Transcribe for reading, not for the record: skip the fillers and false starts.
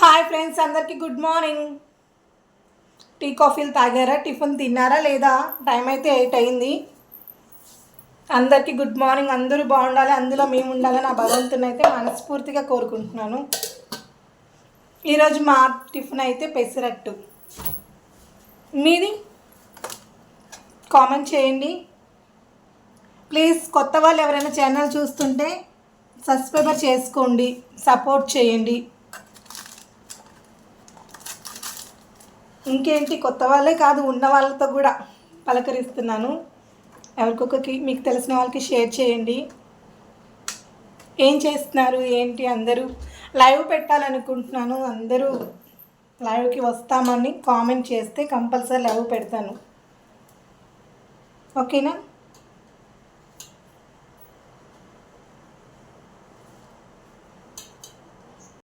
Hi friends, అందరికీ good morning. Tea కాఫీలు తాగారా? టిఫిన్ తిన్నారా లేదా? టైం అయితే 8 అయింది. అందరికీ గుడ్ మార్నింగ్. అందరూ బాగుండాలి, అందులో మేము ఉండాలని నా భగవంతుని అయితే మనస్ఫూర్తిగా కోరుకుంటున్నాను. ఈరోజు మా టిఫిన్ అయితే పెసరట్టు. మీది కామెంట్ చేయండి ప్లీజ్. కొత్త వాళ్ళు ఎవరైనా ఛానల్ చూస్తుంటే సబ్స్క్రైబర్ చేసుకోండి, సపోర్ట్ చేయండి. ఇంకేంటి, కొత్త వాళ్ళే కాదు, ఉన్న వాళ్ళతో కూడా పలకరిస్తున్నాను. ఎవరికొకరికి మీకు తెలిసిన వాళ్ళకి షేర్ చేయండి. ఏం చేస్తున్నారు ఏంటి? అందరూ లైవ్ పెట్టాలనుకుంటున్నాను. అందరూ లైవ్కి వస్తామని కామెంట్ చేస్తే కంపల్సరీ లైవ్ పెడతాను. ఓకేనా?